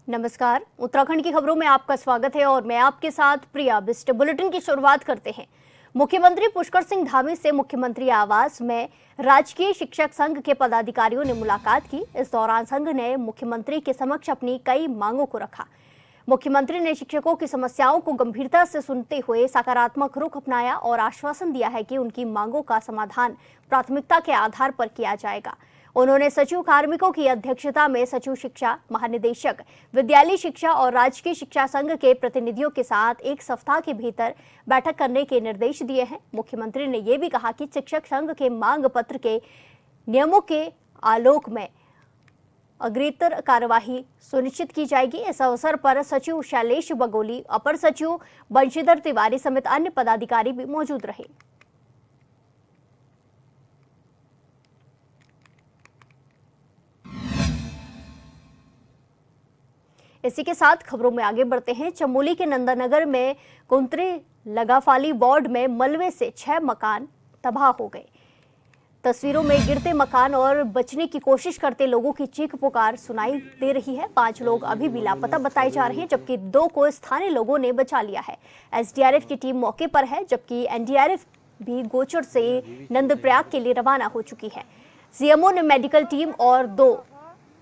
नमस्कार, उत्तराखंड की खबरों में आपका स्वागत है और मैं आपके साथ प्रिया बिस्ट। बुलेटिन की शुरुआत करते हैं। मुख्यमंत्री पुष्कर सिंह धामी से मुख्यमंत्री आवास में राजकीय शिक्षक संघ के पदाधिकारियों ने मुलाकात की। इस दौरान संघ ने मुख्यमंत्री के समक्ष अपनी कई मांगों को रखा। मुख्यमंत्री ने शिक्षकों की समस्याओं को गंभीरता से सुनते हुए सकारात्मक रुख अपनाया और आश्वासन दिया है कि उनकी मांगों का समाधान प्राथमिकता के आधार पर किया जाएगा। उन्होंने सचिव कार्मिकों की अध्यक्षता में सचिव शिक्षा, महानिदेशक विद्यालय शिक्षा और राजकीय शिक्षा संघ के प्रतिनिधियों के साथ एक सप्ताह के भीतर बैठक करने के निर्देश दिए हैं। मुख्यमंत्री ने यह भी कहा कि शिक्षक संघ के मांग पत्र के नियमों के आलोक में अग्रेतर कार्यवाही सुनिश्चित की जाएगी। इस अवसर पर सचिव शैलेश बगोली, अपर सचिव बंशीधर तिवारी समेत अन्य पदाधिकारी भी मौजूद रहे। इसी के साथ खबरों में आगे बढ़ते हैं। चमोली के नंदानगर में कुंतरे लगाफाली वार्ड में मलबे से 6 मकान तबाह हो गए। तस्वीरों में गिरते मकान और बचने की कोशिश करते लोगों की चीख पुकार सुनाई दे रही है। 5 लोग अभी भी लापता बताए जा रहे हैं, जबकि 2 को स्थानीय लोगों ने बचा लिया है। एसडीआरएफ की टीम मौके पर है, जबकि एनडीआरएफ भी गोचर से नंदप्रयाग के लिए रवाना हो चुकी है। सीएमओ ने मेडिकल टीम और 2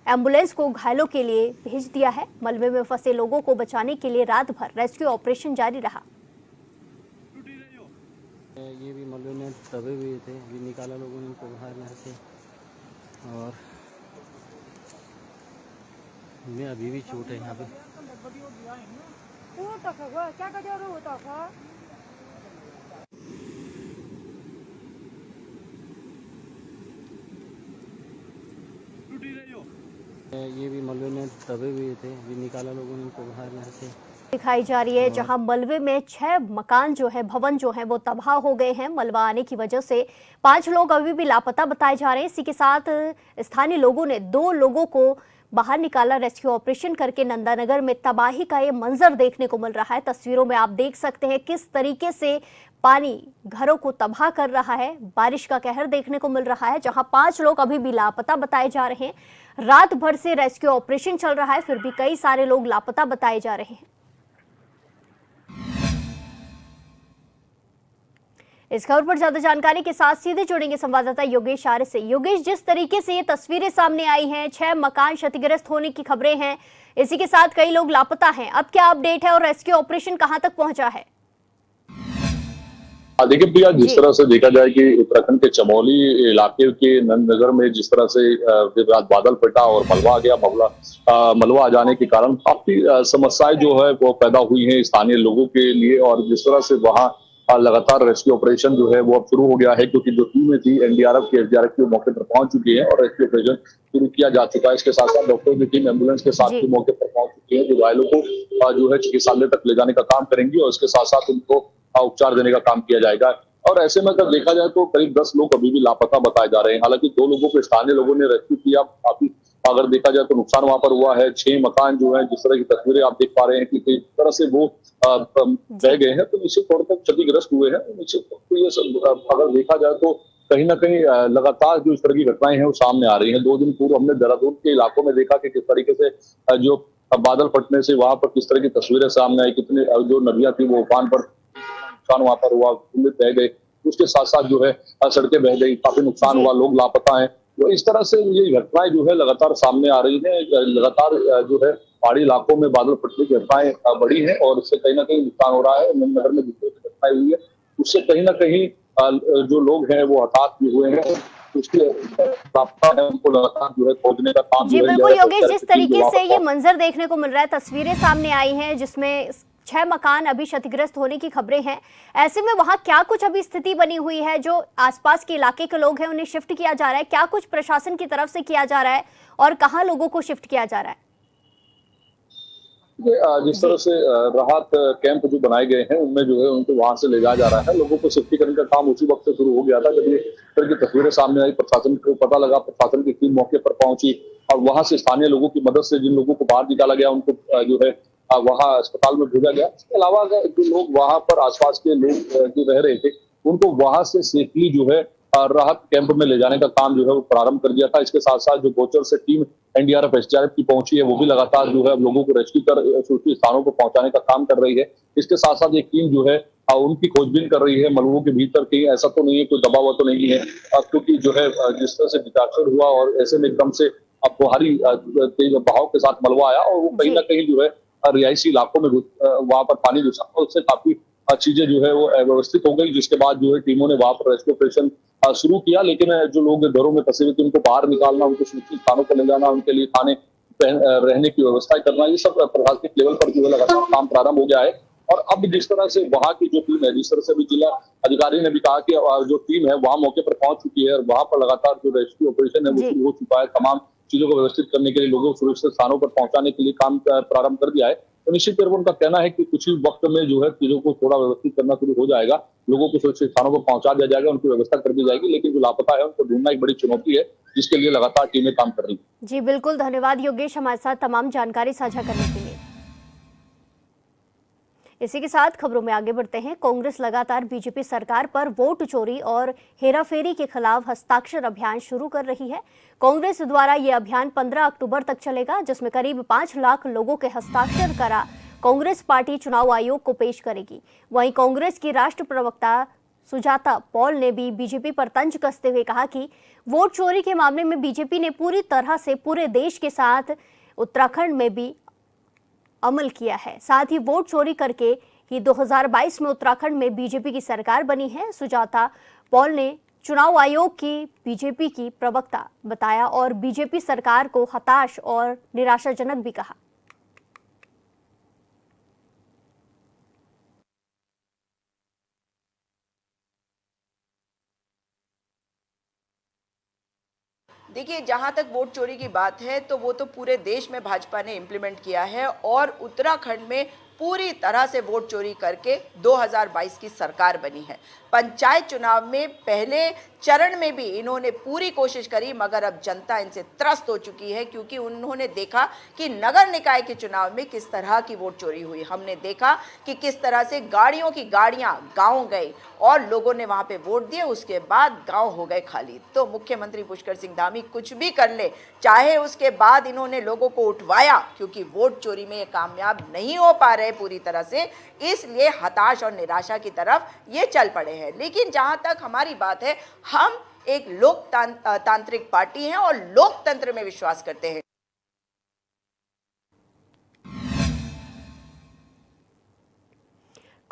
एम्बुलेंस को घायलों के लिए भेज दिया है। मलबे में फंसे लोगों को बचाने के लिए रात भर रेस्क्यू ऑपरेशन जारी रहा। ये भी मलबे में दबे हुए थे, अभी निकाला लोगों ने इनको बाहर यहाँ से, और इनमें अभी भी चोट है यहाँ पे। ये भी मलबे में दबे हुए थे, अभी निकाला लोगों ने इनको बाहर यहाँ से दिखाई जा रही है, जहां मलबे में 6 मकान जो है, भवन जो है वो तबाह हो गए हैं। मलबा आने की वजह से 5 लोग अभी भी लापता बताए जा रहे हैं। इसी के साथ स्थानीय लोगों ने 2 लोगों को बाहर निकाला। रेस्क्यू ऑपरेशन करके नंदानगर में तबाही का ये मंजर देखने को मिल रहा है। तस्वीरों में आप देख सकते हैं किस तरीके से पानी घरों को तबाह कर रहा है। बारिश का कहर देखने को मिल रहा है, जहां 5 लोग अभी भी लापता बताए जा रहे हैं। रात भर से रेस्क्यू ऑपरेशन चल रहा है, फिर भी कई सारे लोग लापता बताए जा रहे हैं। इस खबर पर ज्यादा जानकारी के साथ सीधे जुड़ेंगे संवाददाता योगेश आर्य से। योगेश, जिस तरीके से ये तस्वीरें सामने आई हैं, 6 मकान क्षतिग्रस्त होने की खबरें हैं, इसी के साथ कई लोग लापता हैं, अब क्या अपडेट है और रेस्क्यू ऑपरेशन कहां तक पहुंचा है? देखिए प्रिया, जिस तरह से देखा जाए कि उत्तराखंड के चमोली इलाके के नंदनगर में जिस तरह से देर रात बादल फटा और मलबा आ गया, मलबा आ जाने के कारण काफी समस्याएं जो है वो पैदा हुई हैं स्थानीय लोगों के लिए। और जिस तरह से वहां लगातार रेस्क्यू ऑपरेशन जो है वो अब शुरू हो गया है, क्योंकि जो टीमें थी एनडीआरएफ की, एसडीआरएफ की मौके पर पहुंच चुकी है और रेस्क्यू ऑपरेशन शुरू किया जा चुका है। इसके साथ साथ डॉक्टरों की टीम एम्बुलेंस के साथ भी मौके पर पहुंच चुकी है, जो घायलों को जो है चिकित्सालय तक ले जाने का काम करेंगी और इसके साथ साथ उनको उपचार देने का काम किया जाएगा। और ऐसे में अगर देखा जाए तो करीब 10 लोग अभी भी लापता बताए जा रहे हैं। हालांकि 2 लोगों को स्थानीय लोगों ने रेस्क्यू किया। काफी अगर देखा जाए तो नुकसान वहां पर हुआ है। 6 मकान जो है, जिस तरह की तस्वीरें आप देख पा रहे हैं कि किस तरह से वो बह गए हैं, तो निश्चित तौर पर क्षतिग्रस्त हुए हैं। निश्चित तौर पर ये सब अगर देखा जाए तो कहीं ना कहीं लगातार जो इस तरह की घटनाएं हैं वो सामने आ रही हैं। 2 दिन पूर्व हमने देहरादून के इलाकों में देखा कि किस तरीके से जो बादल फटने से वहां पर किस तरह की तस्वीरें सामने आई, कितने जो नदियां थी वो उफान पर, नुकसान वहां पर हुआ, बह गए। उसके साथ साथ जो है सड़कें बह गई, काफी नुकसान हुआ, लोग लापता हैं। तो इस तरह से ये घटनाएं जो है लगातार सामने आ रही है। लगातार जो है पहाड़ी इलाकों में बादल फटने की घटनाएं बढ़ी है और इससे कहीं ना कहीं नुकसान हो रहा है। नगर में जिस तरह की घटनाएं हुई है उससे कहीं ना कहीं जो लोग हैं वो हताश भी हुए हैं। उसके उनको लगातार जो है खोजने का काम। जी बिल्कुल योगेश, जिस तरीके से ये मंजर देखने को मिल रहा है, तस्वीरें सामने आई हैं जिसमें 6 मकान अभी क्षतिग्रस्त होने की खबरें हैं, ऐसे में वहां क्या कुछ अभी स्थिति बनी हुई है? जो आसपास के इलाके के लोग हैं उन्हें शिफ्ट किया जा रहा है, क्या कुछ प्रशासन की तरफ से किया जा रहा है और कहां लोगों को शिफ्ट किया जा रहा है? जिस तरह से राहत कैंप जो बनाए गए हैं उनमें जो है उनको वहां से ले जाया जा रहा है। लोगों को सेफ्टी करने का काम उसी वक्त से शुरू हो गया था जब ये तरह की तस्वीरें सामने आई। प्रशासन को पता लगा, प्रशासन की टीम मौके पर पहुंची और वहां से स्थानीय लोगों की मदद से जिन लोगों को बाहर निकाला गया उनको जो है वहां अस्पताल में भेजा गया। इसके अलावा जो लोग वहां पर आसपास के लोग जो रह रहे थे उनको वहां से सेफली जो है राहत कैंप में ले जाने का काम जो है वो प्रारंभ कर दिया था। इसके साथ साथ जो गोचर से टीम एनडीआरएफ एसडीआरएफ की पहुंची है वो भी लगातार जो है लोगों को रेस्क्यू कर सुरक्षित स्थानों पर पहुंचाने का काम कर रही है। इसके साथ साथ एक टीम जो है उनकी खोजबीन कर रही है मलबों के भीतर। कहीं ऐसा तो नहीं है, कोई दबा हुआ तो नहीं है, क्योंकि जो है जिस तरह से डिजास्टर हुआ और ऐसे में एकदम से भारी तेज बहाव के साथ मलबा आया और वो कहीं ना कहीं जो है रिहायशी इलाकों में वहां पर पानी घुसा, उससे काफी चीजें जो है वो अव्यवस्थित हो गई, जिसके बाद जो है टीमों ने वहां पर रेस्क्यू ऑपरेशन शुरू किया। लेकिन जो लोग घरों में फंसे हुए थे उनको बाहर निकालना, उनको सुरक्षित स्थानों पर ले जाना, उनके लिए खाने रहने की व्यवस्था करना, ये सब प्रशासनिक लेवल पर जो है लगातार काम प्रारंभ हो गया है। और अब जिस तरह से वहां की जो टीम है, जिस तरह से भी जिला अधिकारी ने भी कहा कि जो टीम है वहां मौके पर पहुंच चुकी है और वहां पर लगातार जो रेस्क्यू ऑपरेशन है वो शुरू हो चुका है। तमाम चीजों को व्यवस्थित करने के लिए, लोगों को सुरक्षित स्थानों पर पहुंचाने के लिए काम प्रारंभ कर दिया है। तो निश्चित तौर पर उनका कहना है कि कुछ ही वक्त में जो है चीजों को थोड़ा व्यवस्थित करना शुरू हो जाएगा, लोगों को सुरक्षित स्थानों पर पहुंचा दिया जाएगा, उनकी व्यवस्था कर दी जाएगी। लेकिन जो लापता है उनको ढूंढना एक बड़ी चुनौती है, जिसके लिए लगातार टीमें काम कर रही है। जी बिल्कुल, धन्यवाद योगेश हमारे साथ तमाम जानकारी साझा करने के लिए। इसी के साथ खबरों में आगे बढ़ते हैं। कांग्रेस लगातार बीजेपी सरकार पर वोट चोरी और हेराफेरी के खिलाफ हस्ताक्षर अभियान शुरू कर रही है। कांग्रेस द्वारा यह अभियान 15 अक्टूबर तक चलेगा, जिसमें करीब 5 लाख लोगों के हस्ताक्षर करा कांग्रेस पार्टी चुनाव आयोग को पेश करेगी। वहीं कांग्रेस की राष्ट्र प्रवक्ता सुजाता पॉल ने भी बीजेपी पर तंज कसते हुए कहा कि वोट चोरी के मामले में बीजेपी ने पूरी तरह से पूरे देश के साथ उत्तराखंड में भी अमल किया है। साथ ही वोट चोरी करके ही 2022 में उत्तराखंड में बीजेपी की सरकार बनी है। सुजाता पॉल ने चुनाव आयोग की बीजेपी की प्रवक्ता बताया और बीजेपी सरकार को हताश और निराशाजनक भी कहा। देखिए, जहाँ तक वोट चोरी की बात है तो वो तो पूरे देश में भाजपा ने इम्प्लीमेंट किया है और उत्तराखंड में पूरी तरह से वोट चोरी करके 2022 की सरकार बनी है। पंचायत चुनाव में पहले चरण में भी इन्होंने पूरी कोशिश करी, मगर अब जनता इनसे त्रस्त हो चुकी है, क्योंकि उन्होंने देखा कि नगर निकाय के चुनाव में किस तरह की वोट चोरी हुई। हमने देखा कि किस तरह से गाड़ियों की गाड़ियां गांव गई और लोगों ने वहां पे वोट दिए, उसके बाद गांव हो गए खाली। तो मुख्यमंत्री पुष्कर सिंह धामी कुछ भी कर ले, चाहे उसके बाद इन्होंने लोगों को उठवाया, क्योंकि वोट चोरी में ये कामयाब नहीं हो पा रहे पूरी तरह से, इसलिए हताश और निराशा की तरफ ये चल पड़े हैं। लेकिन जहां तक हमारी बात है, हम एक लोकतांत्रिक पार्टी हैं और लोकतंत्र में विश्वास करते हैं।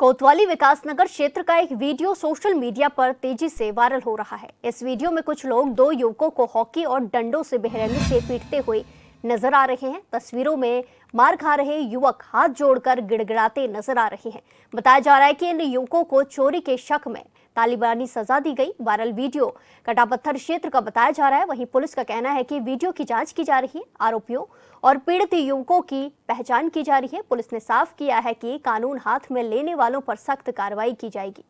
कोतवाली विकासनगर क्षेत्र का एक वीडियो सोशल मीडिया पर तेजी से वायरल हो रहा है। इस वीडियो में कुछ लोग 2 युवकों को हॉकी और डंडों से बेरहमी से पीटते हुए नजर आ रहे हैं। तस्वीरों में मार खा रहे युवक हाथ जोड़कर गिड़गिड़ाते नजर आ रहे हैं। बताया जा रहा है कि इन युवकों को चोरी के शक में तालिबानी सजा दी गई। वायरल वीडियो कटापत्थर क्षेत्र का बताया जा रहा है। वहीं पुलिस का कहना है कि वीडियो की जांच की जा रही है। आरोपियों और पीड़ित युवकों की पहचान की जा रही है। पुलिस ने साफ किया है कि कानून हाथ में लेने वालों पर सख्त कार्रवाई की जाएगी।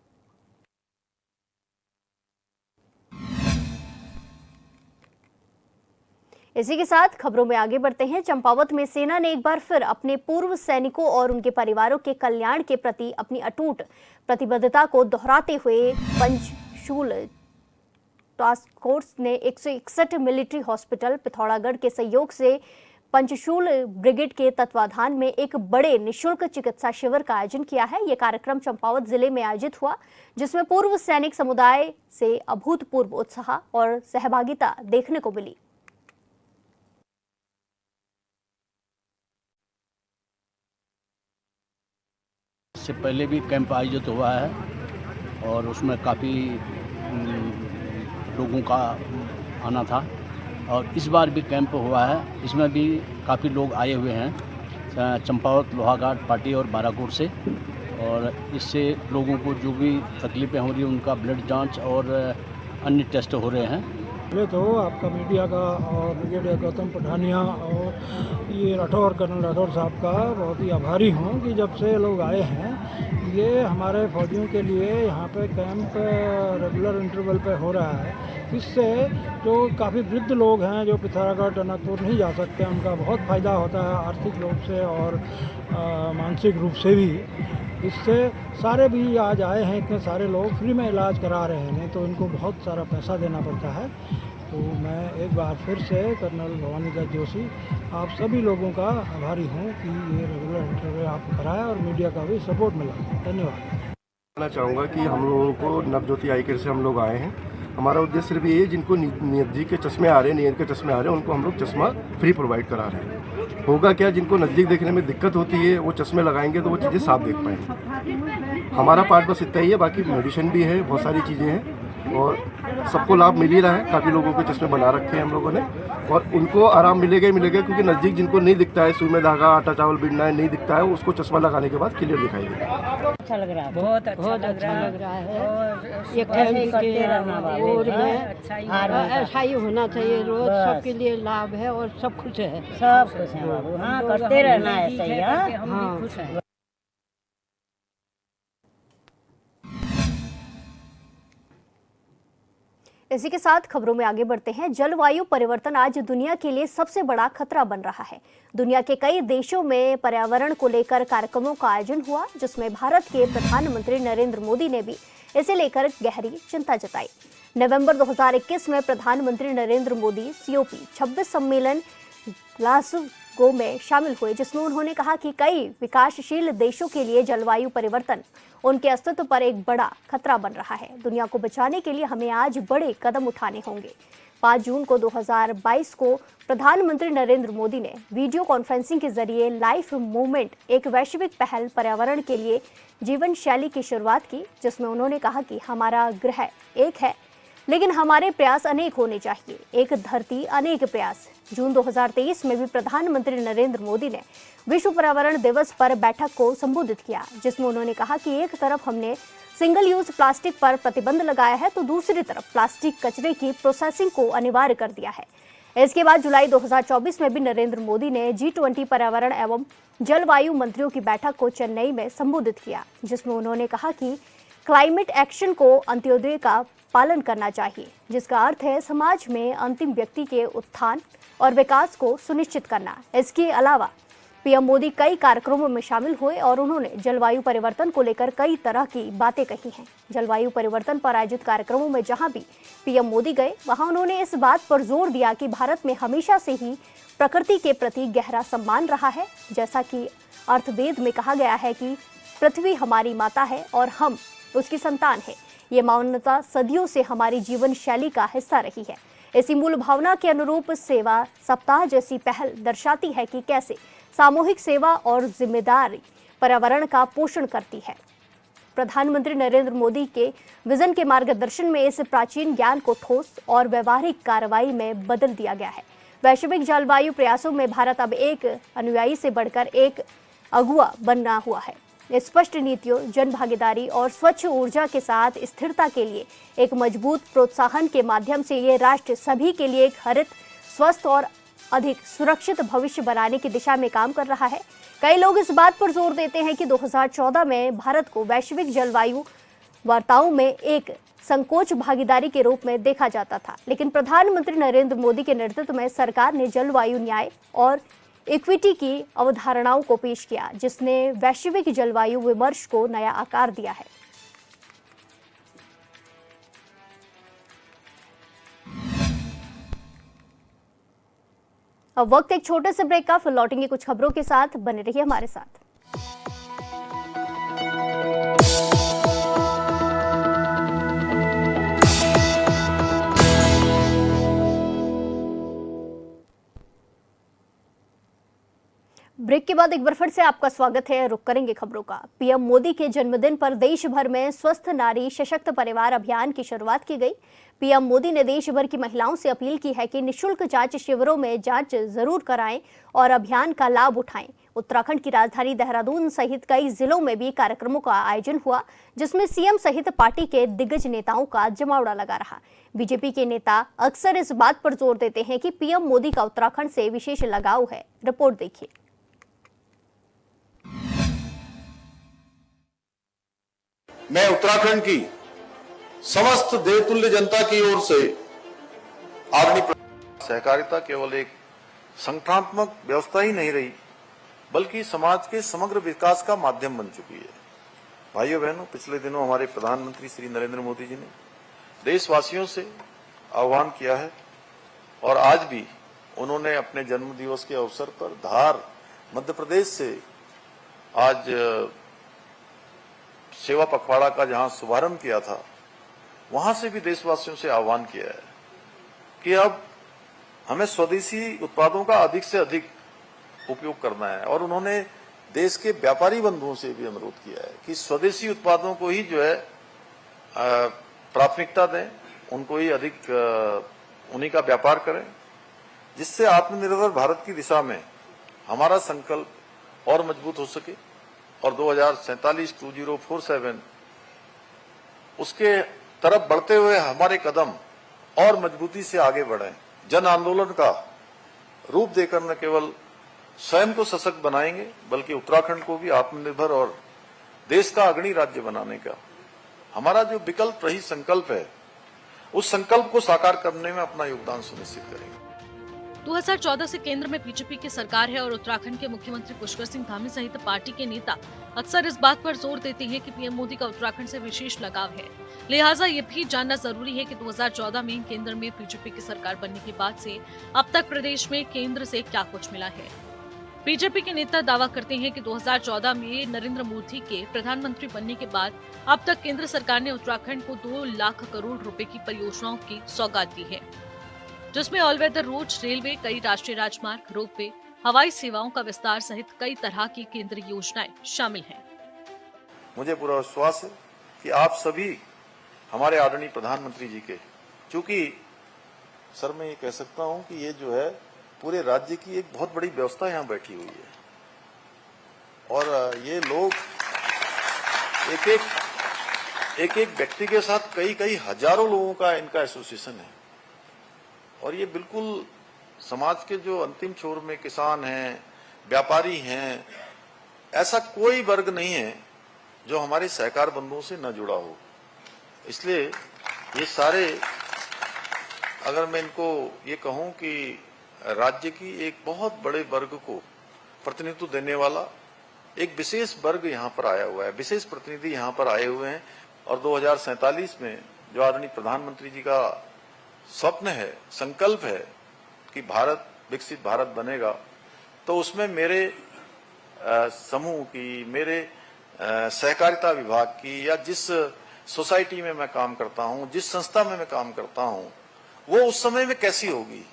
इसी के साथ खबरों में आगे बढ़ते हैं। चंपावत में सेना ने एक बार फिर अपने पूर्व सैनिकों और उनके परिवारों के कल्याण के प्रति अपनी अटूट प्रतिबद्धता को दोहराते हुए पंचशूल टास्क फोर्स ने 161 मिलिट्री हॉस्पिटल पिथौरागढ़ के सहयोग से पंचशूल ब्रिगेड के तत्वाधान में एक बड़े निःशुल्क चिकित्सा शिविर का आयोजन किया है। यह कार्यक्रम चंपावत जिले में आयोजित हुआ, जिसमें पूर्व सैनिक समुदाय से अभूतपूर्व उत्साह और सहभागिता देखने को मिली। इससे पहले भी कैंप आयोजित हुआ है और उसमें काफ़ी लोगों का आना था और इस बार भी कैंप हुआ है। इसमें भी काफ़ी लोग आए हुए हैं चंपावत, लोहाघाट, पाटी और बाराकोट से, और इससे लोगों को जो भी तकलीफ़ें हो रही हैं उनका ब्लड जांच और अन्य टेस्ट हो रहे हैं। पहले तो आपका मीडिया का और ब्रिगेडियर गौतम पठानिया और ये राठौर, कर्नल राठौर साहब का बहुत ही आभारी हूँ कि जब से लोग आए हैं, ये हमारे फौजियों के लिए यहाँ पे कैंप रेगुलर इंटरवल पे हो रहा है। इससे जो काफ़ी वृद्ध लोग हैं जो पिथौरागढ़, टनकपुर नहीं जा सकते, उनका बहुत फ़ायदा होता है आर्थिक रूप से और मानसिक रूप से भी। इससे सारे भी आज आए हैं, इतने सारे लोग फ्री में इलाज करा रहे हैं, नहीं तो इनको बहुत सारा पैसा देना पड़ता है। तो मैं एक बार फिर से कर्नल भवानीदास जोशी आप सभी लोगों का आभारी हूँ कि ये रेगुलर इंटरव्यू आपने कराया और मीडिया का भी सपोर्ट मिला। धन्यवाद। कहना चाहूँगा कि हम लोगों को नवज्योति आई केयर से हम लोग आए हैं। हमारा उद्देश्य सिर्फ ये है, जिनको नज़दीक के चश्मे आ रहे हैं, नियर के चश्मे आ रहे हैं, उनको हम लोग चश्मा फ्री प्रोवाइड करा रहे हैं। होगा क्या, जिनको नज़दीक देखने में दिक्कत होती है वो चश्मे लगाएंगे तो वो चीज़ें साफ देख पाएंगे। हमारा पार्ट बस इतना ही है, बाकी मेडिसिन भी है, बहुत सारी चीज़ें हैं और सबको लाभ मिल ही रहा है। काफ़ी लोगों के चश्मे बना रखे हैं हम लोगों ने और उनको आराम मिलेगा ही मिलेगा, क्योंकि नज़दीक जिनको नहीं दिखता है, सुई में धागा, आटा चावल बिनना है, नहीं दिखता है, उसको चश्मा लगाने के बाद क्लियर दिखाई देगा। अच्छा लग रहा है, बहुत अच्छा लग रहा है और ये ऐसे ही करते रहना और है, में अच्छा ही ऐसा ही होना चाहिए रोज, बस। सबके लिए लाभ है और सब खुश है। सब खुश हैं बाबू। हाँ, करते रहना है ऐसा ही। हाँ, हाँ। खुश हैं। इसी के साथ खबरों में आगे बढ़ते हैं। जलवायु परिवर्तन आज दुनिया के लिए सबसे बड़ा खतरा बन रहा है। दुनिया के कई देशों में पर्यावरण को लेकर कार्यक्रमों का आयोजन हुआ, जिसमें भारत के प्रधानमंत्री नरेंद्र मोदी ने भी इसे लेकर गहरी चिंता जताई। नवंबर 2021 में प्रधानमंत्री नरेंद्र मोदी COP 26 सम्मेलन ग्लासगो में शामिल हुए, जिसमें उन्होंने कहा कि कई विकासशील देशों के लिए जलवायु परिवर्तन उनके अस्तित्व पर एक बड़ा खतरा बन रहा है। दुनिया को बचाने के लिए हमें आज बड़े कदम उठाने होंगे। 5 जून को 2022 को प्रधानमंत्री नरेंद्र मोदी ने वीडियो कॉन्फ्रेंसिंग के जरिए लाइफ मूवमेंट, एक वैश्विक पहल पर्यावरण के लिए जीवन शैली की शुरुआत की, जिसमें उन्होंने कहा कि हमारा ग्रह एक है, लेकिन हमारे प्रयास अनेक होने चाहिए। एक धरती अनेक प्रयास। जून 2023 में भी प्रधानमंत्री नरेंद्र मोदी ने विश्व पर्यावरण दिवस पर बैठक को संबोधित किया, जिसमें उन्होंने कहा कि एक तरफ हमने सिंगल यूज प्लास्टिक पर प्रतिबंध लगाया है, तो दूसरी तरफ प्लास्टिक कचरे की प्रोसेसिंग को अनिवार्य कर दिया है। इसके बाद जुलाई 2024 में भी नरेंद्र मोदी ने G20 पर्यावरण एवं जलवायु मंत्रियों की बैठक को चेन्नई में संबोधित किया, जिसमें उन्होंने कहा कि क्लाइमेट एक्शन को अंत्योदय का पालन करना चाहिए, जिसका अर्थ है समाज में अंतिम व्यक्ति के उत्थान और विकास को सुनिश्चित करना। इसके अलावा पीएम मोदी कई कार्यक्रमों में शामिल हुए और उन्होंने जलवायु परिवर्तन को लेकर कई तरह की बातें कही हैं। जलवायु परिवर्तन पर आयोजित कार्यक्रमों में जहां भी पीएम मोदी गए, वहां उन्होंने इस बात पर जोर दिया कि भारत में हमेशा से ही प्रकृति के प्रति गहरा सम्मान रहा है। जैसा कि अर्थवेद में कहा गया है कि पृथ्वी हमारी माता है और हम उसकी संतान है। ये मान्यता सदियों से हमारी जीवन शैली का हिस्सा रही है। इसी मूल भावना के अनुरूप सेवा सप्ताह जैसी पहल दर्शाती है कि कैसे सामूहिक सेवा और जिम्मेदारी पर्यावरण का पोषण करती है। प्रधानमंत्री नरेंद्र मोदी के विजन के मार्गदर्शन में इस प्राचीन ज्ञान को ठोस और व्यवहारिक कार्रवाई में बदल दिया गया है। वैश्विक जलवायु प्रयासों में भारत अब एक अनुयायी से बढ़कर एक अगुआ बना हुआ है। स्पष्ट नीतियों, जन भागीदारी और स्वच्छ ऊर्जा के साथ स्थिरता के लिए एक मजबूत प्रोत्साहन के माध्यम से ये राष्ट्र सभी के लिए एक हरित, स्वस्थ और अधिक सुरक्षित भविष्य बनाने की दिशा में काम कर रहा है। कई लोग इस बात पर जोर देते हैं कि 2014 में भारत को वैश्विक जलवायु वार्ताओं में एक संकोच भागीदारी के रूप में देखा जाता था, लेकिन प्रधानमंत्री नरेंद्र मोदी के नेतृत्व में सरकार ने जलवायु न्याय और इक्विटी की अवधारणाओं को पेश किया, जिसने वैश्विक जलवायु विमर्श को नया आकार दिया है। अब वक्त एक छोटे से ब्रेक का, फिर लौटेंगे कुछ खबरों के साथ। बने रहिए हमारे साथ। ब्रेक के बाद एक बार फिर से आपका स्वागत है। रुक करेंगे खबरों का। पीएम मोदी के जन्मदिन पर देश भर में स्वस्थ नारी सशक्त परिवार अभियान की शुरुआत की गई। पीएम मोदी ने देश भर की महिलाओं से अपील की है कि निःशुल्क जांच शिविरों में जांच जरूर कराएं और अभियान का लाभ उठाएं। उत्तराखंड की राजधानी देहरादून सहित कई जिलों में भी कार्यक्रमों का आयोजन हुआ, जिसमें सीएम सहित पार्टी के दिग्गज नेताओं का जमावड़ा लगा रहा। बीजेपी के नेता अक्सर इस बात पर जोर देते हैं कि पीएम मोदी का उत्तराखंड से विशेष लगाव है। रिपोर्ट देखिए। मैं उत्तराखंड की समस्त देवतुल्य जनता की ओर से आदरणीय सहकारिता केवल एक संगठनात्मक व्यवस्था ही नहीं रही, बल्कि समाज के समग्र विकास का माध्यम बन चुकी है। भाइयों बहनों, पिछले दिनों हमारे प्रधानमंत्री श्री नरेंद्र मोदी जी ने देशवासियों से आह्वान किया है और आज भी उन्होंने अपने जन्म दिवस के अवसर पर धार मध्य प्रदेश से आज सेवा पखवाड़ा का जहां शुभारंभ किया था, वहां से भी देशवासियों से आह्वान किया है कि अब हमें स्वदेशी उत्पादों का अधिक से अधिक उपयोग करना है। और उन्होंने देश के व्यापारी बंधुओं से भी अनुरोध किया है कि स्वदेशी उत्पादों को ही जो है प्राथमिकता दें, उनको ही अधिक उन्हीं का व्यापार करें, जिससे आत्मनिर्भर भारत की दिशा में हमारा संकल्प और मजबूत हो सके और 2047 उसके तरफ बढ़ते हुए हमारे कदम और मजबूती से आगे बढ़ें। जन आंदोलन का रूप देकर न केवल स्वयं को सशक्त बनाएंगे, बल्कि उत्तराखंड को भी आत्मनिर्भर और देश का अग्रणी राज्य बनाने का हमारा जो विकल्प रही संकल्प है, उस संकल्प को साकार करने में अपना योगदान सुनिश्चित करेंगे। 2014 से केंद्र में बीजेपी की सरकार है और उत्तराखंड के मुख्यमंत्री पुष्कर सिंह धामी सहित पार्टी के नेता अक्सर इस बात पर जोर देते हैं कि पीएम मोदी का उत्तराखंड से विशेष लगाव है। लिहाजा ये भी जानना जरूरी है कि 2014 में केंद्र में बीजेपी की सरकार बनने के बाद से अब तक प्रदेश में केंद्र से क्या कुछ मिला है। बीजेपी के नेता दावा करते हैं कि 2014 में नरेंद्र मोदी के प्रधानमंत्री बनने के बाद अब तक केंद्र सरकार ने उत्तराखंड को 2 लाख करोड़ रुपए की परियोजनाओं की सौगात दी है, जिसमें ऑल वेदर रोड, रेलवे, कई राष्ट्रीय राजमार्ग, रोपवे, हवाई सेवाओं का विस्तार सहित कई तरह की केंद्रीय योजनाएं शामिल हैं। मुझे पूरा विश्वास है कि आप सभी हमारे आदरणीय प्रधानमंत्री जी के, चूंकि सर मैं ये कह सकता हूं कि ये जो है पूरे राज्य की एक बहुत बड़ी व्यवस्था यहाँ बैठी हुई है और ये लोग एक एक व्यक्ति के साथ कई हजारों लोगों का इनका एसोसिएशन है और ये बिल्कुल समाज के जो अंतिम छोर में किसान हैं, व्यापारी हैं, ऐसा कोई वर्ग नहीं है जो हमारे सहकार बंधुओं से न जुड़ा हो। इसलिए ये सारे, अगर मैं इनको ये कहूं कि राज्य की एक बहुत बड़े वर्ग को प्रतिनिधित्व देने वाला एक विशेष वर्ग यहाँ पर आया हुआ है, विशेष प्रतिनिधि यहाँ पर आए हुए हैं और 2047 में जो आदरणीय प्रधानमंत्री जी का स्वप्न है, संकल्प है कि भारत विकसित भारत बनेगा, तो उसमें मेरे समूह की, मेरे सहकारिता विभाग की या जिस सोसाइटी में मैं काम करता हूं, जिस संस्था में मैं काम करता हूं, वो उस समय में कैसी होगी,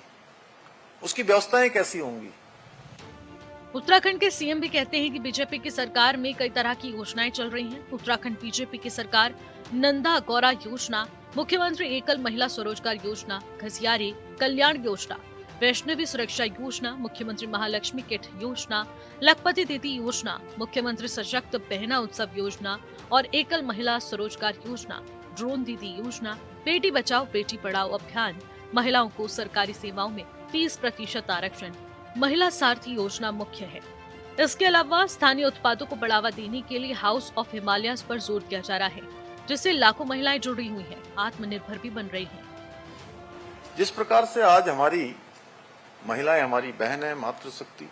उसकी व्यवस्थाएं कैसी होंगी। उत्तराखंड के सीएम भी कहते हैं कि बीजेपी की सरकार में कई तरह की योजनाएं चल रही हैं। उत्तराखंड बीजेपी की सरकार नंदा गौरा योजना, मुख्यमंत्री एकल महिला स्वरोजगार योजना, घसियारी कल्याण योजना, वैष्णवी सुरक्षा योजना, मुख्यमंत्री महालक्ष्मी किट योजना, लखपति दीदी योजना, मुख्यमंत्री सशक्त बहना उत्सव योजना और एकल महिला स्वरोजगार योजना, ड्रोन दीदी योजना, बेटी बचाओ बेटी पढ़ाओ अभियान, महिलाओं को सरकारी सेवाओं में 30% आरक्षण, महिला सारथी योजना मुख्य है। इसके अलावा स्थानीय उत्पादों को बढ़ावा देने के लिए हाउस ऑफ हिमालयस पर जोर दिया जा रहा है, जिससे लाखों महिलाएं जुड़ी हुई हैं, आत्मनिर्भर भी बन रही हैं। जिस प्रकार से आज हमारी महिलाएं, हमारी बहनें, मातृशक्ति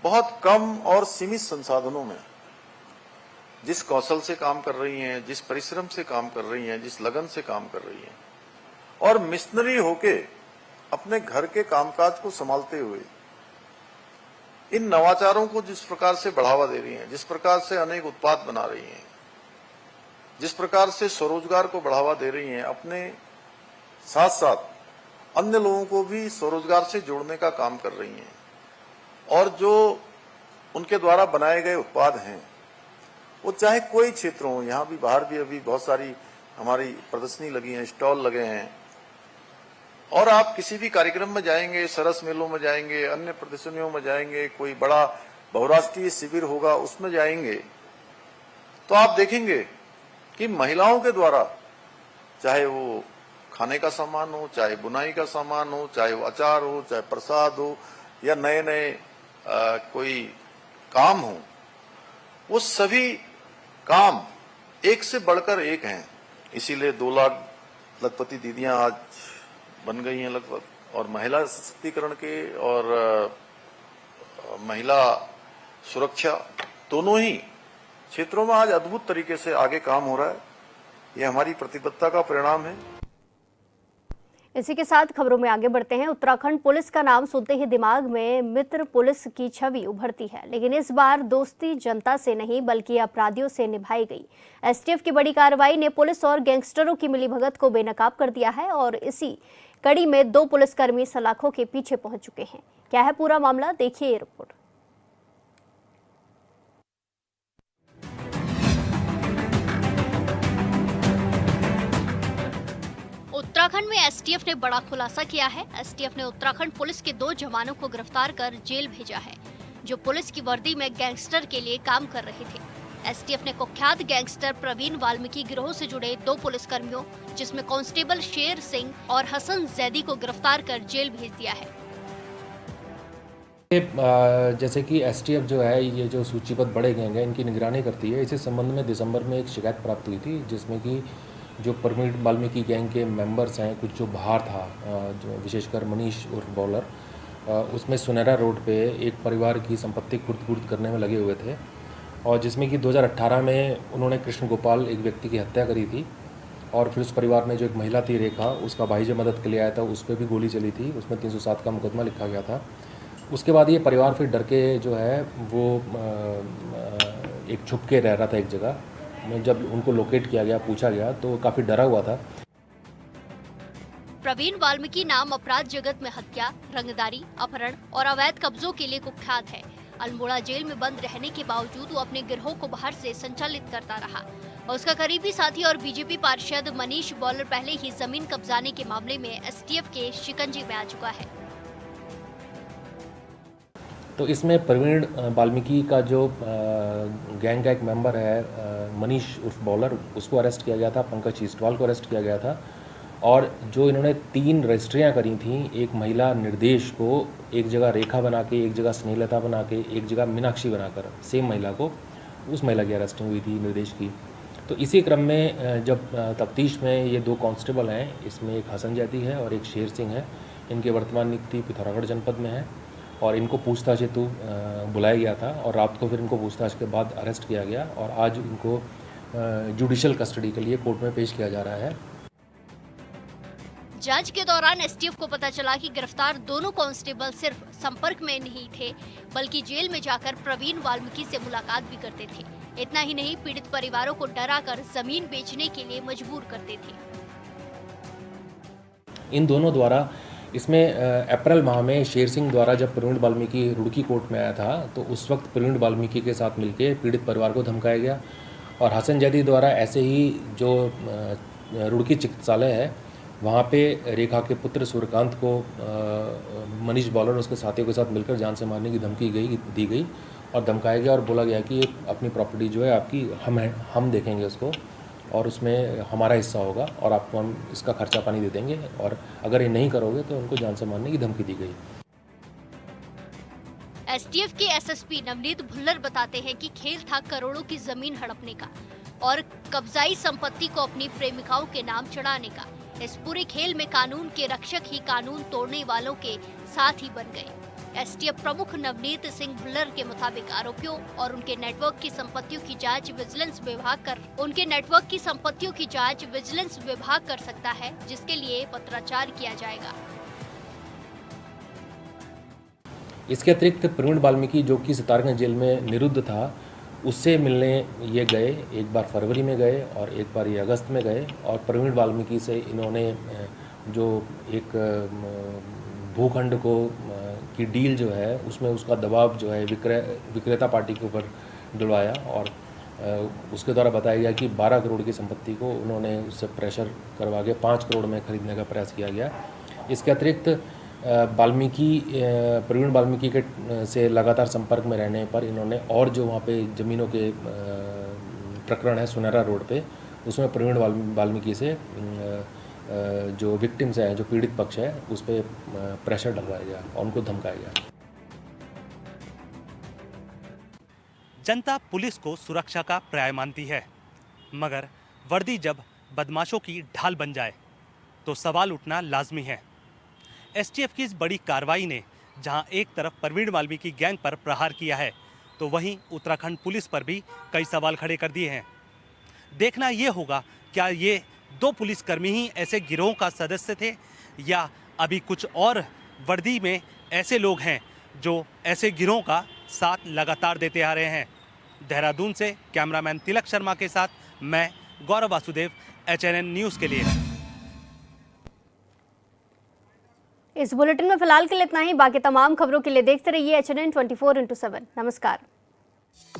बहुत कम और सीमित संसाधनों में जिस कौशल से काम कर रही हैं, जिस परिश्रम से काम कर रही हैं, जिस लगन से काम कर रही हैं और मिशनरी होके अपने घर के कामकाज को संभालते हुए इन नवाचारों को जिस प्रकार से बढ़ावा दे रही हैं, जिस प्रकार से अनेक उत्पाद बना रही हैं, जिस प्रकार से स्वरोजगार को बढ़ावा दे रही हैं, अपने साथ साथ अन्य लोगों को भी स्वरोजगार से जोड़ने का काम कर रही हैं और जो उनके द्वारा बनाए गए उत्पाद हैं, वो चाहे कोई क्षेत्र हो, यहाँ भी बाहर भी अभी बहुत सारी हमारी प्रदर्शनी लगी है, स्टॉल लगे हैं और आप किसी भी कार्यक्रम में जाएंगे, सरस मेलों में जाएंगे, अन्य प्रदर्शनियों में जाएंगे, कोई बड़ा बहुराष्ट्रीय शिविर होगा उसमें जाएंगे, तो आप देखेंगे कि महिलाओं के द्वारा, चाहे वो खाने का सामान हो, चाहे बुनाई का सामान हो, चाहे वो अचार हो, चाहे प्रसाद हो या नए नए कोई काम हो, वो सभी काम एक से बढ़कर एक हैं। इसीलिए 2 लाख लखपति दीदियां आज बन गई हैं लगभग, और महिला सशक्तिकरण के और महिला सुरक्षा दोनों ही क्षेत्रों में आज अद्भुत तरीके से आगे काम हो रहा है। ये हमारी प्रतिबद्धता का परिणाम है। इसी के साथ खबरों में आगे बढ़ते हैं। उत्तराखंड पुलिस का नाम सुनते ही दिमाग में मित्र पुलिस की छवि उभरती है, लेकिन इस बार दोस्ती जनता से नहीं बल्कि अपराधियों से निभाई गई। एसटीएफ की बड़ी कार्रवाई ने पुलिस और गैंगस्टरों की मिलीभगत को बेनकाब कर दिया है और इसी कड़ी में 2 पुलिसकर्मी सलाखों के पीछे पहुंच चुके हैं। क्या है पूरा मामला, देखिए ये रिपोर्ट। उत्तराखंड में एसटीएफ ने बड़ा खुलासा किया है। एसटीएफ ने उत्तराखंड पुलिस के 2 जवानों को गिरफ्तार कर जेल भेजा है, जो पुलिस की वर्दी में गैंगस्टर के लिए काम कर रहे थे। एसटीएफ ने कुख्यात गैंगस्टर प्रवीण वाल्मीकि गिरोह से जुड़े 2 पुलिसकर्मियों, जिसमें कांस्टेबल शेर सिंह और हसन जैदी को गिरफ्तार कर जेल भेज दिया है। जैसे कि एसटीएफ जो है, ये जो सूचीबद्ध बड़े गैंग हैं, इनकी निगरानी करती है। इसी संबंध में दिसंबर में एक शिकायत प्राप्त हुई थी, जिसमें कि जो प्रवीण वाल्मीकि गैंग के मेंबर्स हैं, कुछ जो बाहर था, जो विशेषकर मनीष उर्फ बॉलर, उसमें सुनहरा रोड पे एक परिवार की संपत्ति खुर्द करने में लगे हुए थे, और जिसमें कि 2018 में उन्होंने कृष्ण गोपाल एक व्यक्ति की हत्या करी थी। और फिर उस परिवार में जो एक महिला थी रेखा, उसका भाई जो मदद के लिए आया था, उस पर भी गोली चली थी। उसमें 307 का मुकदमा लिखा गया था। उसके बाद ये परिवार फिर डर के जो है वो एक छुप के रह रहा था एक जगह में। जब उनको लोकेट किया गया, पूछा गया, तो काफ़ी डरा हुआ था। प्रवीण वाल्मीकि नाम अपराध जगत में हत्या, रंगदारी, अपहरण और अवैध कब्जों के लिए कुख्यात है। अल्मोड़ा जेल में बंद रहने के बावजूद वो अपने गिरोह को बाहर से संचालित करता रहा। उसका करीबी साथी और बीजेपी पार्षद मनीष बॉलर पहले ही जमीन कब्जाने के मामले में एसटीएफ के शिकंजे में आ चुका है। तो इसमें प्रवीण वाल्मीकि का जो गैंग का एक मेंबर है मनीष उर्फ बॉलर, उसको अरेस्ट किया गया था। पंकज चीस्टवाल को अरेस्ट किया गया था। और जो इन्होंने 3 रजिस्ट्रियाँ करी थीं, एक महिला निर्देश को एक जगह रेखा बना के, एक जगह स्नेहलता बना के, एक जगह मीनाक्षी बनाकर, सेम महिला को, उस महिला की अरेस्टिंग हुई थी निर्देश की। तो इसी क्रम में जब तफ्तीश में ये 2 कांस्टेबल हैं, इसमें एक हसन जैदी है और एक शेर सिंह है। इनके वर्तमान नियुक्ति पिथौरागढ़ जनपद में है और इनको पूछताछ हेतु बुलाया गया था और रात को फिर इनको पूछताछ के बाद अरेस्ट किया गया और आज इनको जुडिशियल कस्टडी के लिए कोर्ट में पेश किया जा रहा है। जांच के दौरान एसटीएफ को पता चला कि गिरफ्तार दोनों कांस्टेबल सिर्फ संपर्क में नहीं थे, बल्कि जेल में जाकर प्रवीण वाल्मीकि से मुलाकात भी करते थे। इतना ही नहीं, पीड़ित परिवारों को डराकर जमीन बेचने के लिए मजबूर करते थे। इन दोनों द्वारा इसमें अप्रैल माह में शेर सिंह द्वारा जब प्रवीण वाल्मीकि रुड़की कोर्ट में आया था, तो उस वक्त प्रवीण वाल्मीकि के साथ मिलकर पीड़ित परिवार को धमकाया गया। और हसन जैदी द्वारा ऐसे ही जो रुड़की चिकित्सालय है, वहाँ पे रेखा के पुत्र सूर्यकांत को मनीष बॉलर और उसके साथियों के साथ मिलकर जान से मारने की धमकी दी गई और धमकाया गया और बोला गया कि ये अपनी प्रॉपर्टी जो है आपकी हम देखेंगे उसको और उसमें हमारा हिस्सा होगा और आपको हम इसका खर्चा पानी दे देंगे और अगर ये नहीं करोगे तो उनको जान से मारने की धमकी दी गई। एसटीएफ के एसएसपी नवनीत भुल्लर बताते हैं कि खेल था करोड़ों की जमीन हड़पने का और कब्जाई संपत्ति को अपनी प्रेमिकाओं के नाम चढ़ाने का। इस पूरे खेल में कानून के रक्षक ही कानून तोड़ने वालों के साथ ही बन गए। एसटीएफ प्रमुख नवनीत सिंह भुल्लर के मुताबिक आरोपियों और उनके नेटवर्क की संपत्तियों की जांच विजिलेंस विभाग कर सकता है, जिसके लिए पत्राचार किया जाएगा। इसके अतिरिक्त प्रवीण वाल्मीकि जो कि सितारगंज जेल में निरुद्ध था, उससे मिलने ये गए। एक बार फरवरी में गए और एक बार ये अगस्त में गए और प्रवीण वाल्मीकि से इन्होंने जो एक भूखंड को की डील जो है उसमें उसका दबाव जो है विक्रेता पार्टी के ऊपर डलवाया और उसके द्वारा बताया गया कि 12 करोड़ की संपत्ति को उन्होंने उससे प्रेशर करवा के 5 करोड़ में खरीदने का प्रयास किया गया। इसके अतिरिक्त प्रवीण वाल्मीकि के से लगातार संपर्क में रहने पर इन्होंने और जो वहाँ पे ज़मीनों के प्रकरण है सुनहरा रोड पे, उसमें प्रवीण वाल्मीकि से जो विक्टिम्स हैं, जो पीड़ित पक्ष है, उस पर प्रेशर डलवाया गया और उनको धमकाया गया। जनता पुलिस को सुरक्षा का पर्याय मानती है, मगर वर्दी जब बदमाशों की ढाल बन जाए तो सवाल उठना लाजमी है। एसटीएफ की इस बड़ी कार्रवाई ने जहां एक तरफ प्रवीण वाल्मीकि गैंग पर प्रहार किया है, तो वहीं उत्तराखंड पुलिस पर भी कई सवाल खड़े कर दिए हैं। देखना ये होगा क्या ये 2 पुलिसकर्मी ही ऐसे गिरोह का सदस्य थे या अभी कुछ और वर्दी में ऐसे लोग हैं जो ऐसे गिरोह का साथ लगातार देते आ रहे हैं। देहरादून से कैमरामैन तिलक शर्मा के साथ मैं गौरव वासुदेव, HNN न्यूज़ के लिए। इस बुलेटिन में फिलहाल के लिए इतना ही। बाकी तमाम खबरों के लिए देखते रहिए HNN 24/7। नमस्कार।